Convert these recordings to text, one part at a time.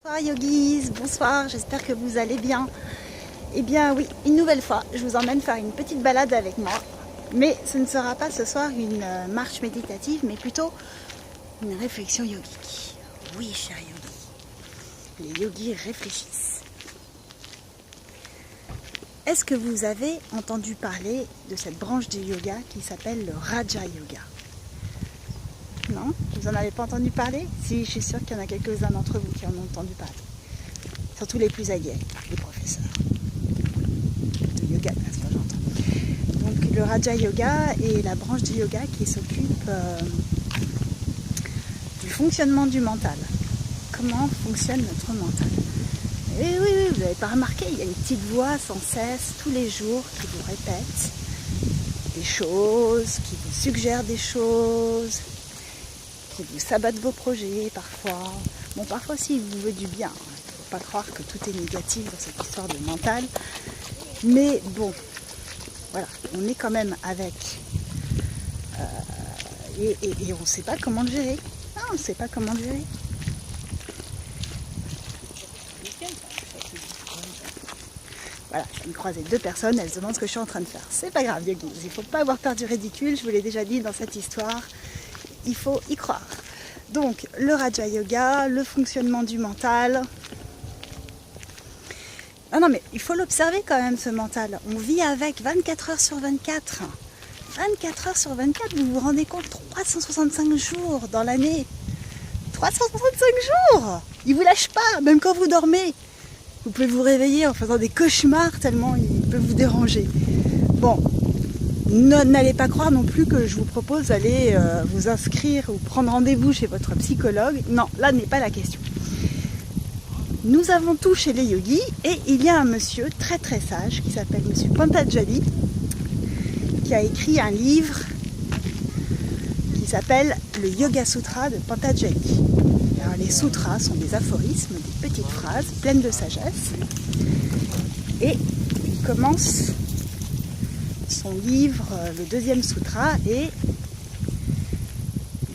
Bonsoir yogis, bonsoir, j'espère que vous allez bien. Eh bien oui, une nouvelle fois, je vous emmène faire une petite balade avec moi. Mais ce ne sera pas ce soir une marche méditative, mais plutôt une réflexion yogique. Oui, chers yogis, les yogis réfléchissent. Est-ce que vous avez entendu parler de cette branche du yoga qui s'appelle le Raja Yoga? Non? Vous n'en avez pas entendu parler? Si, je suis sûre qu'il y en a quelques-uns d'entre vous qui en ont entendu parler. Surtout les plus aguerris, les professeurs de yoga, bien sûr, j'entends. Donc le Raja Yoga est la branche du yoga qui s'occupe du fonctionnement du mental. Comment fonctionne notre mental? Et oui, vous n'avez pas remarqué, il y a une petite voix sans cesse, tous les jours, qui vous répète des choses, qui vous suggère des choses, qui vous sabote vos projets parfois. Bon, parfois aussi, il vous veut du bien. Il ne faut pas croire que tout est négatif dans cette histoire de mental. Mais bon, voilà, on est quand même avec. Et on ne sait pas comment le gérer. Non, on ne sait pas comment le gérer. Voilà, je viens de croiser deux personnes, elles se demandent ce que je suis en train de faire. C'est pas grave, yogis, il ne faut pas avoir peur du ridicule, je vous l'ai déjà dit dans cette histoire. Il faut y croire. Donc, le Raja Yoga, le fonctionnement du mental. Non, mais il faut l'observer quand même, ce mental. On vit avec 24 heures sur 24. 24 heures sur 24, vous vous rendez compte, 365 jours dans l'année. 365 jours! Il vous lâche pas, même quand vous dormez. Vous pouvez vous réveiller en faisant des cauchemars tellement il peut vous déranger. Bon, n'allez pas croire non plus que je vous propose d'aller vous inscrire ou prendre rendez-vous chez votre psychologue. Non, là n'est pas la question. Nous avons tout chez les yogis et il y a un monsieur très très sage qui s'appelle monsieur Patanjali qui a écrit un livre qui s'appelle le Yoga Sutra de Patanjali. Alors, les sutras sont des aphorismes, des petites phrases pleines de sagesse et il commence son livre, le deuxième sutra est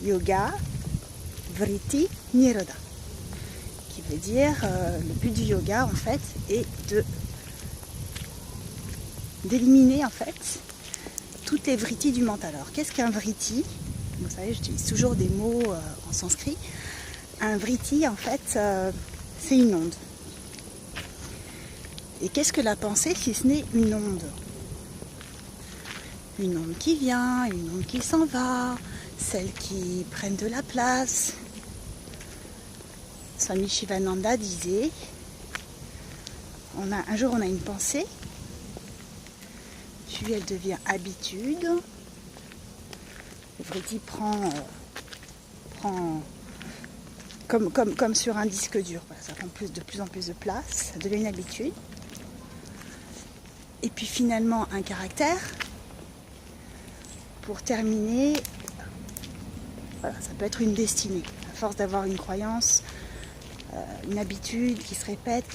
Yoga Vritti Nirodha, qui veut dire le but du yoga en fait est d'éliminer en fait toutes les vrittis du mental. Alors qu'est-ce qu'un vritti? Vous savez, j'utilise toujours des mots en sanskrit. Un vritti en fait c'est une onde. Et qu'est-ce que la pensée si ce n'est une onde? Une onde qui vient, une onde qui s'en va, celles qui prennent de la place. Swami Shivananda disait, un jour on a une pensée, puis elle devient habitude, le vritti prend comme sur un disque dur, voilà, ça prend de plus en plus de place, ça devient une habitude, et puis finalement un caractère. Pour terminer, voilà, ça peut être une destinée. À force d'avoir une croyance, une habitude qui se répète,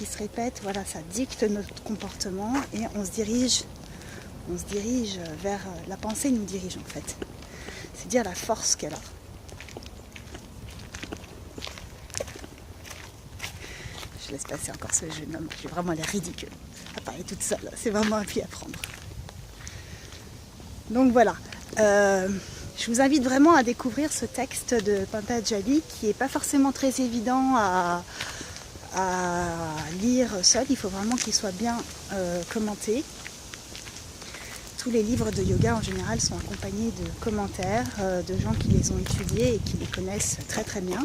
voilà, ça dicte notre comportement et on se dirige vers la pensée nous dirige en fait. C'est dire la force qu'elle a. Je laisse passer encore ce jeune homme, j'ai vraiment l'air ridicule. À parler toute seule, c'est vraiment un pli à prendre. Donc voilà. Je vous invite vraiment à découvrir ce texte de Patanjali qui n'est pas forcément très évident à lire seul, il faut vraiment qu'il soit bien commenté. Tous les livres de yoga en général sont accompagnés de commentaires de gens qui les ont étudiés et qui les connaissent très très bien.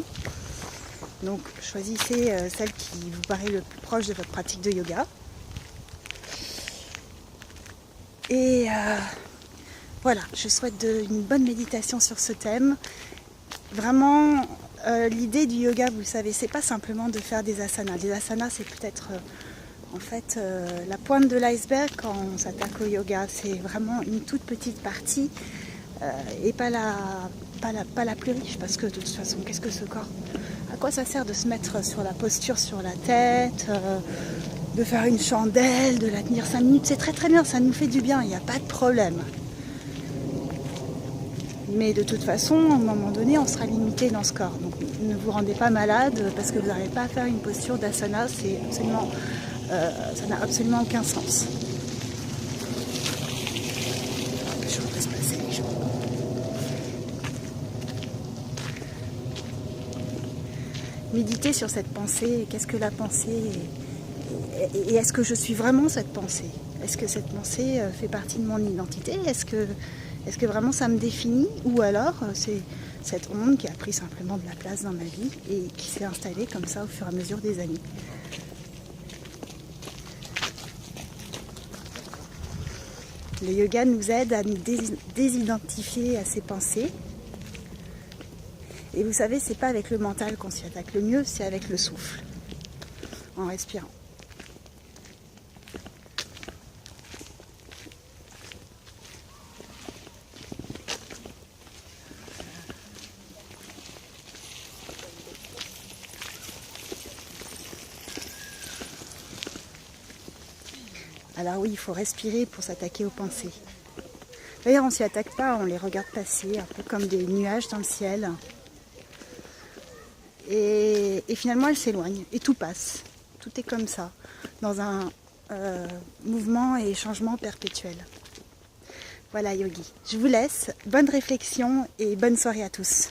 Donc choisissez celle qui vous paraît le plus proche de votre pratique de yoga. Et voilà, je souhaite une bonne méditation sur ce thème. Vraiment, l'idée du yoga, vous le savez, c'est pas simplement de faire des asanas. Les asanas, c'est peut-être en fait la pointe de l'iceberg quand on s'attaque au yoga. C'est vraiment une toute petite partie et pas la plus riche. Parce que de toute façon, qu'est-ce que ce corps? À quoi ça sert de se mettre sur la posture sur la tête, de faire une chandelle, de la tenir 5 minutes? C'est très très bien, ça nous fait du bien, il n'y a pas de problème. Mais de toute façon, à un moment donné, on sera limité dans ce corps. Donc ne vous rendez pas malade parce que vous n'arrivez pas à faire une posture d'asana, c'est absolument, ça n'a absolument aucun sens. Je vous laisse passer les gens. Méditez sur cette pensée, qu'est-ce que la pensée et est-ce que je suis vraiment cette pensée? Est-ce que cette pensée fait partie de mon identité? Est-ce que vraiment ça me définit? Ou alors c'est cette onde qui a pris simplement de la place dans ma vie et qui s'est installée comme ça au fur et à mesure des années? Le yoga nous aide à nous désidentifier à ces pensées. Et vous savez, c'est pas avec le mental qu'on s'y attaque. Le mieux, c'est avec le souffle, en respirant. Alors oui, il faut respirer pour s'attaquer aux pensées. D'ailleurs, on ne s'y attaque pas, on les regarde passer, un peu comme des nuages dans le ciel. Et finalement, elles s'éloignent et tout passe. Tout est comme ça, dans un mouvement et changement perpétuel. Voilà, yogi. Je vous laisse. Bonne réflexion et bonne soirée à tous.